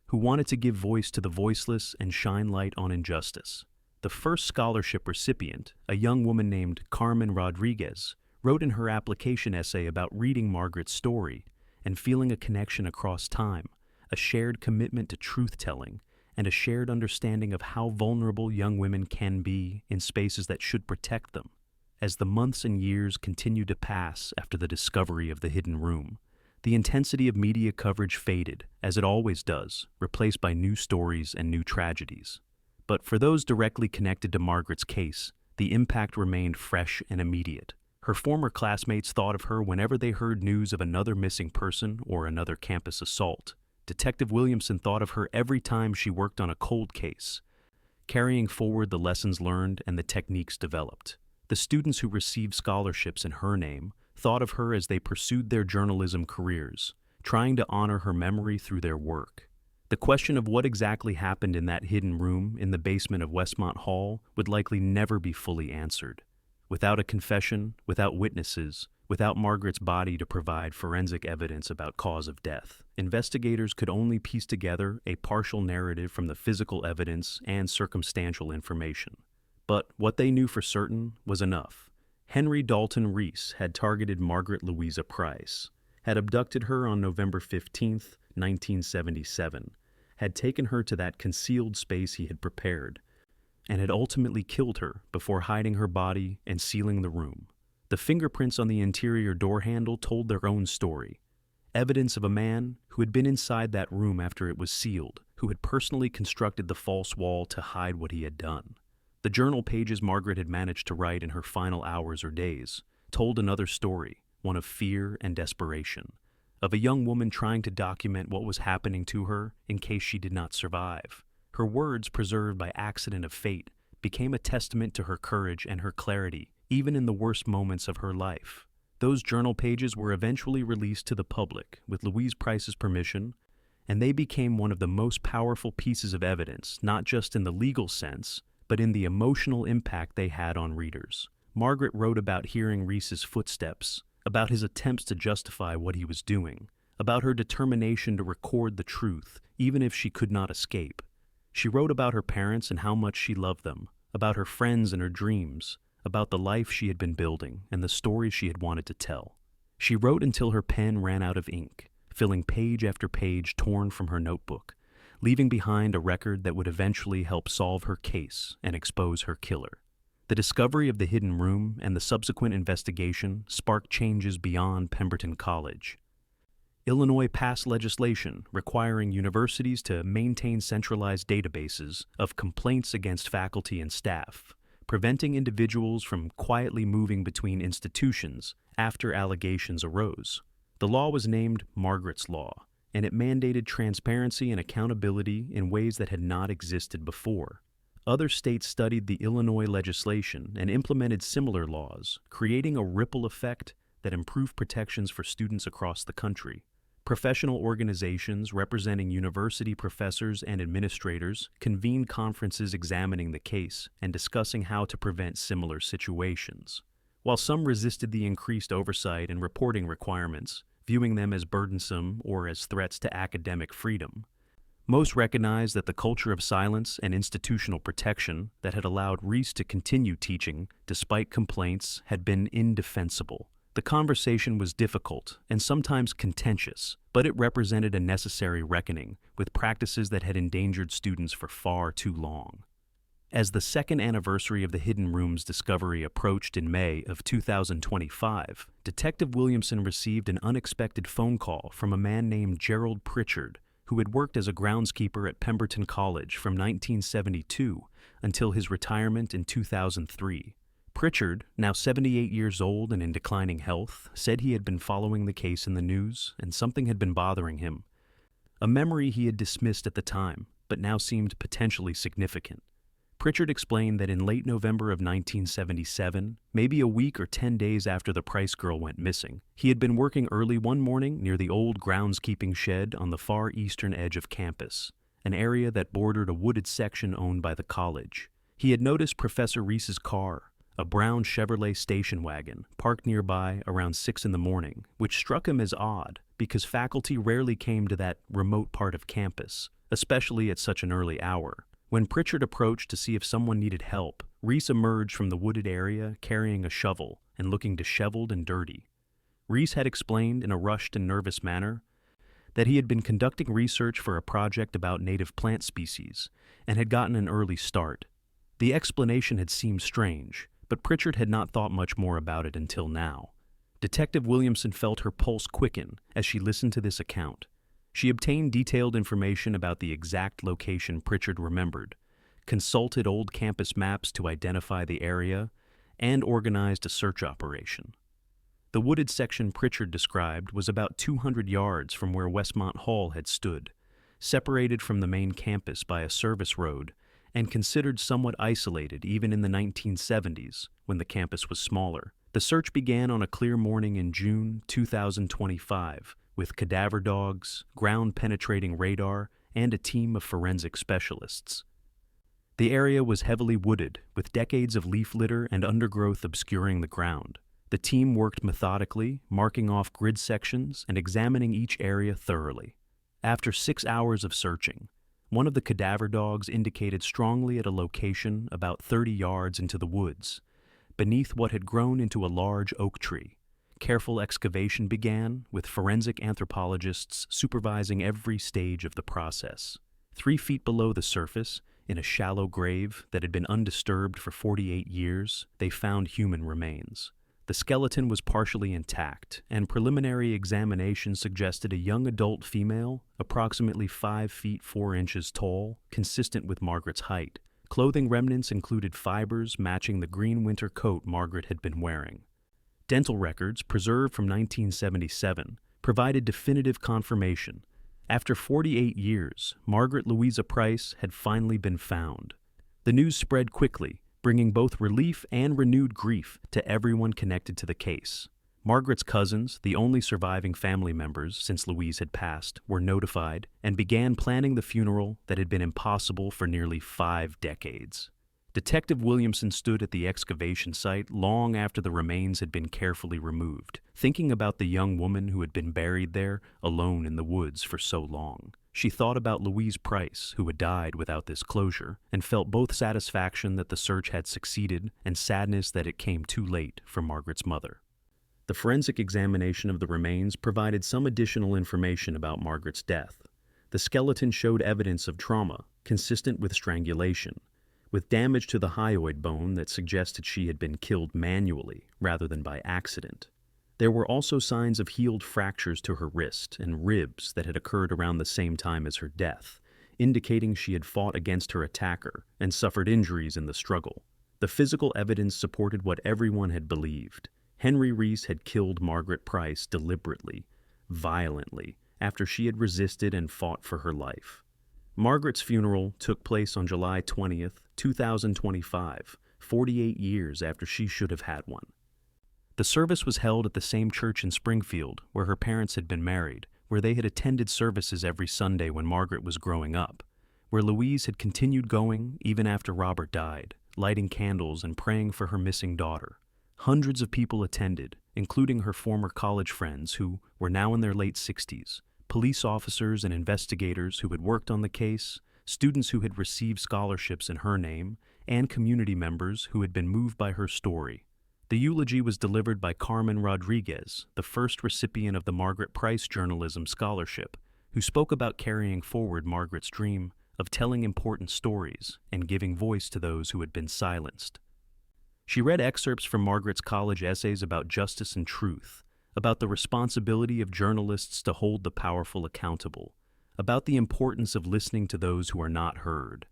who wanted to give voice to the voiceless and shine light on injustice. The first scholarship recipient, a young woman named Carmen Rodriguez, wrote in her application essay about reading Margaret's story and feeling a connection across time, a shared commitment to truth-telling, and a shared understanding of how vulnerable young women can be in spaces that should protect them. As the months and years continued to pass after the discovery of the hidden room, the intensity of media coverage faded, as it always does, replaced by new stories and new tragedies. But for those directly connected to Margaret's case, the impact remained fresh and immediate. Her former classmates thought of her whenever they heard news of another missing person or another campus assault. Detective Williamson thought of her every time she worked on a cold case, carrying forward the lessons learned and the techniques developed. The students who received scholarships in her name thought of her as they pursued their journalism careers, trying to honor her memory through their work. The question of what exactly happened in that hidden room in the basement of Westmont Hall would likely never be fully answered. Without a confession, without witnesses, without Margaret's body to provide forensic evidence about cause of death, investigators could only piece together a partial narrative from the physical evidence and circumstantial information. But what they knew for certain was enough. Henry Dalton Reese had targeted Margaret Louisa Price, had abducted her on November 15, 1977, had taken her to that concealed space he had prepared, and had ultimately killed her before hiding her body and sealing the room. The fingerprints on the interior door handle told their own story, evidence of a man who had been inside that room after it was sealed, who had personally constructed the false wall to hide what he had done. The journal pages Margaret had managed to write in her final hours or days told another story, one of fear and desperation, of a young woman trying to document what was happening to her in case she did not survive. Her words, preserved by accident of fate, became a testament to her courage and her clarity, even in the worst moments of her life. Those journal pages were eventually released to the public with Louisa Price's permission, and they became one of the most powerful pieces of evidence, not just in the legal sense, but in the emotional impact they had on readers. Margaret wrote about hearing Reese's footsteps, about his attempts to justify what he was doing, about her determination to record the truth, even if she could not escape. She wrote about her parents and how much she loved them, about her friends and her dreams, about the life she had been building and the stories she had wanted to tell. She wrote until her pen ran out of ink, filling page after page torn from her notebook, leaving behind a record that would eventually help solve her case and expose her killer. The discovery of the hidden room and the subsequent investigation sparked changes beyond Pemberton College. Illinois passed legislation requiring universities to maintain centralized databases of complaints against faculty and staff, preventing individuals from quietly moving between institutions after allegations arose. The law was named Margaret's Law, and it mandated transparency and accountability in ways that had not existed before. Other states studied the Illinois legislation and implemented similar laws, creating a ripple effect that improved protections for students across the country. Professional organizations representing university professors and administrators convened conferences examining the case and discussing how to prevent similar situations. While some resisted the increased oversight and reporting requirements, viewing them as burdensome or as threats to academic freedom, most recognized that the culture of silence and institutional protection that had allowed Reese to continue teaching despite complaints had been indefensible. The conversation was difficult and sometimes contentious, but it represented a necessary reckoning with practices that had endangered students for far too long. As the second anniversary of the Hidden Room's discovery approached in May of 2025, Detective Williamson received an unexpected phone call from a man named Gerald Pritchard, who had worked as a groundskeeper at Pemberton College from 1972 until his retirement in 2003. Pritchard, now 78 years old and in declining health, said he had been following the case in the news and something had been bothering him. A memory he had dismissed at the time, but now seemed potentially significant. Pritchard explained that in late November of 1977, maybe a week or 10 days after the Price girl went missing, he had been working early one morning near the old groundskeeping shed on the far eastern edge of campus, an area that bordered a wooded section owned by the college. He had noticed Professor Reese's car, a brown Chevrolet station wagon, parked nearby around 6 in the morning, which struck him as odd because faculty rarely came to that remote part of campus, especially at such an early hour. When Pritchard approached to see if someone needed help, Reese emerged from the wooded area carrying a shovel and looking disheveled and dirty. Reese had explained in a rushed and nervous manner that he had been conducting research for a project about native plant species and had gotten an early start. The explanation had seemed strange, but Pritchard had not thought much more about it until now. Detective Williamson felt her pulse quicken as she listened to this account. She obtained detailed information about the exact location Pritchard remembered, consulted old campus maps to identify the area, and organized a search operation. The wooded section Pritchard described was about 200 yards from where Westmont Hall had stood, separated from the main campus by a service road, and considered somewhat isolated even in the 1970s, when the campus was smaller. The search began on a clear morning in June 2025, with cadaver dogs, ground-penetrating radar, and a team of forensic specialists. The area was heavily wooded, with decades of leaf litter and undergrowth obscuring the ground. The team worked methodically, marking off grid sections and examining each area thoroughly. After 6 hours of searching, one of the cadaver dogs indicated strongly at a location about 30 yards into the woods, beneath what had grown into a large oak tree. Careful excavation began, with forensic anthropologists supervising every stage of the process. 3 feet below the surface, in a shallow grave that had been undisturbed for 48 years, they found human remains. The skeleton was partially intact, and preliminary examination suggested a young adult female, approximately 5 feet 4 inches tall, consistent with Margaret's height. Clothing remnants included fibers matching the green winter coat Margaret had been wearing. Dental records, preserved from 1977, provided definitive confirmation. After 48 years, Margaret Louisa Price had finally been found. The news spread quickly, bringing both relief and renewed grief to everyone connected to the case. Margaret's cousins, the only surviving family members since Louise had passed, were notified and began planning the funeral that had been impossible for nearly 5 decades. Detective Williamson stood at the excavation site long after the remains had been carefully removed, thinking about the young woman who had been buried there, alone in the woods for so long. She thought about Louise Price, who had died without this closure, and felt both satisfaction that the search had succeeded and sadness that it came too late for Margaret's mother. The forensic examination of the remains provided some additional information about Margaret's death. The skeleton showed evidence of trauma, consistent with strangulation, with damage to the hyoid bone that suggested she had been killed manually rather than by accident. There were also signs of healed fractures to her wrist and ribs that had occurred around the same time as her death, indicating she had fought against her attacker and suffered injuries in the struggle. The physical evidence supported what everyone had believed. Henry Reese had killed Margaret Price deliberately, violently, after she had resisted and fought for her life. Margaret's funeral took place on July 20th, 2025, 48 years after she should have had one. The service was held at the same church in Springfield where her parents had been married, where they had attended services every Sunday when Margaret was growing up, where Louise had continued going even after Robert died, lighting candles and praying for her missing daughter. Hundreds of people attended, including her former college friends who were now in their late 60s, police officers and investigators who had worked on the case, students who had received scholarships in her name, and community members who had been moved by her story. The eulogy was delivered by Carmen Rodriguez, the first recipient of the Margaret Price Journalism Scholarship, who spoke about carrying forward Margaret's dream of telling important stories and giving voice to those who had been silenced. She read excerpts from Margaret's college essays about justice and truth, about the responsibility of journalists to hold the powerful accountable, about the importance of listening to those who are not heard.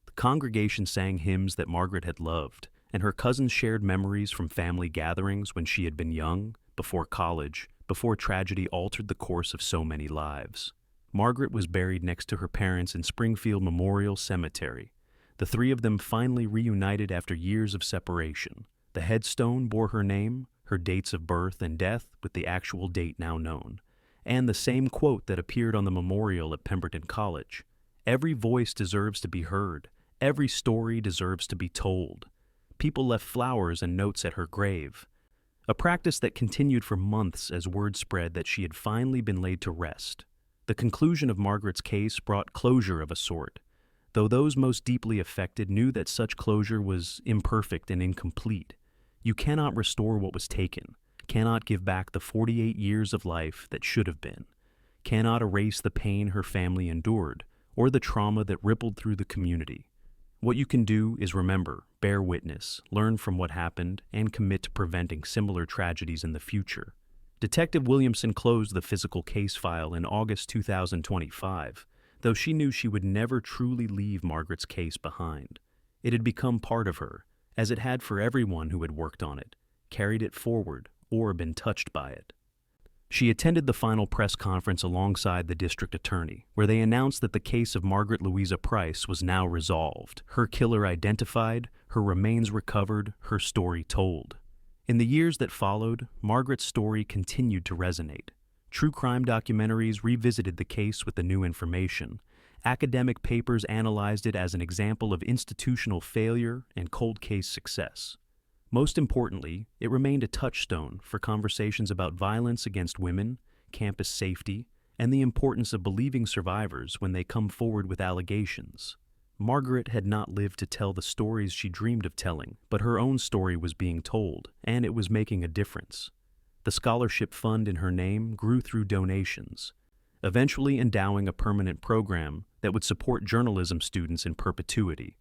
The congregation sang hymns that Margaret had loved, and her cousins shared memories from family gatherings when she had been young, before college, before tragedy altered the course of so many lives. Margaret was buried next to her parents in Springfield Memorial Cemetery. The three of them finally reunited after years of separation. The headstone bore her name, her dates of birth and death with the actual date now known, and the same quote that appeared on the memorial at Pemberton College. Every voice deserves to be heard. Every story deserves to be told. People left flowers and notes at her grave, a practice that continued for months as word spread that she had finally been laid to rest. The conclusion of Margaret's case brought closure of a sort, though those most deeply affected knew that such closure was imperfect and incomplete. You cannot restore what was taken, cannot give back the 48 years of life that should have been, cannot erase the pain her family endured or the trauma that rippled through the community. What you can do is remember, bear witness, learn from what happened, and commit to preventing similar tragedies in the future. Detective Williamson closed the physical case file in August 2025, though she knew she would never truly leave Margaret's case behind. It had become part of her, as it had for everyone who had worked on it, carried it forward, or been touched by it. She attended the final press conference alongside the district attorney, where they announced that the case of Margaret Louisa Price was now resolved, her killer identified, her remains recovered, her story told. In the years that followed, Margaret's story continued to resonate. True crime documentaries revisited the case with the new information. Academic papers analyzed it as an example of institutional failure and cold case success. Most importantly, it remained a touchstone for conversations about violence against women, campus safety, and the importance of believing survivors when they come forward with allegations. Margaret had not lived to tell the stories she dreamed of telling, but her own story was being told, and it was making a difference. The scholarship fund in her name grew through donations, eventually endowing a permanent program that would support journalism students in perpetuity.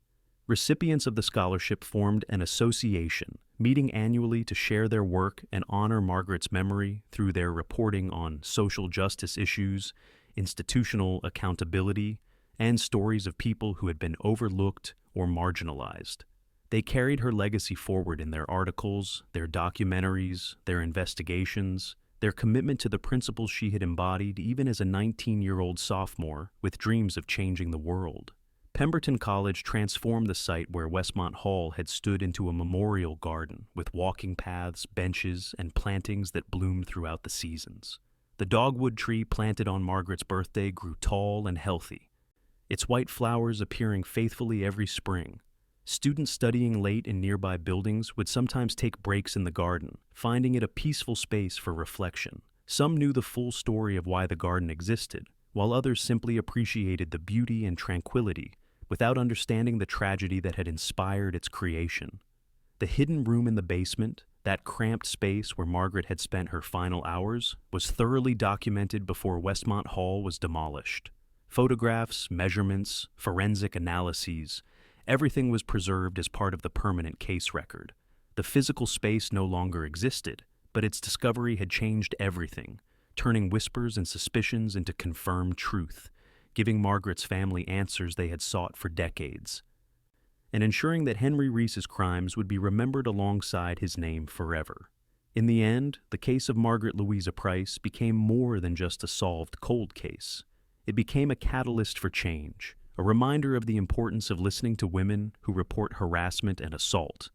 Recipients of the scholarship formed an association, meeting annually to share their work and honor Margaret's memory through their reporting on social justice issues, institutional accountability, and stories of people who had been overlooked or marginalized. They carried her legacy forward in their articles, their documentaries, their investigations, their commitment to the principles she had embodied even as a 19-year-old sophomore with dreams of changing the world. Pemberton College transformed the site where Westmont Hall had stood into a memorial garden with walking paths, benches, and plantings that bloomed throughout the seasons. The dogwood tree planted on Margaret's birthday grew tall and healthy, its white flowers appearing faithfully every spring. Students studying late in nearby buildings would sometimes take breaks in the garden, finding it a peaceful space for reflection. Some knew the full story of why the garden existed, while others simply appreciated the beauty and tranquility without understanding the tragedy that had inspired its creation. The hidden room in the basement, that cramped space where Margaret had spent her final hours, was thoroughly documented before Westmont Hall was demolished. Photographs, measurements, forensic analyses, everything was preserved as part of the permanent case record. The physical space no longer existed, but its discovery had changed everything, turning whispers and suspicions into confirmed truth, giving Margaret's family answers they had sought for decades, and ensuring that Henry Reese's crimes would be remembered alongside his name forever. In the end, the case of Margaret Louisa Price became more than just a solved cold case. It became a catalyst for change, a reminder of the importance of listening to women who report harassment and assault,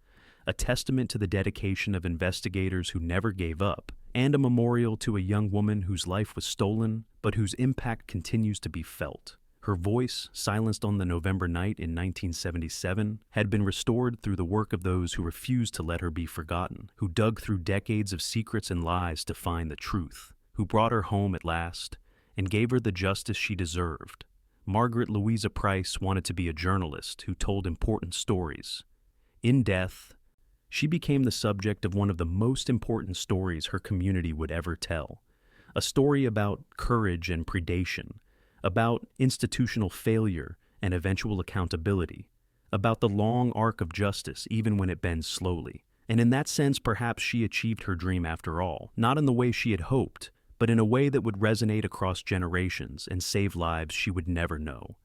a testament to the dedication of investigators who never gave up, and a memorial to a young woman whose life was stolen, but whose impact continues to be felt. Her voice, silenced on the November night in 1977, had been restored through the work of those who refused to let her be forgotten, who dug through decades of secrets and lies to find the truth, who brought her home at last and gave her the justice she deserved. Margaret Louisa Price wanted to be a journalist who told important stories. In death, she became the subject of one of the most important stories her community would ever tell, a story about courage and predation, about institutional failure and eventual accountability, about the long arc of justice even when it bends slowly. And in that sense, perhaps she achieved her dream after all, not in the way she had hoped, but in a way that would resonate across generations and save lives she would never know.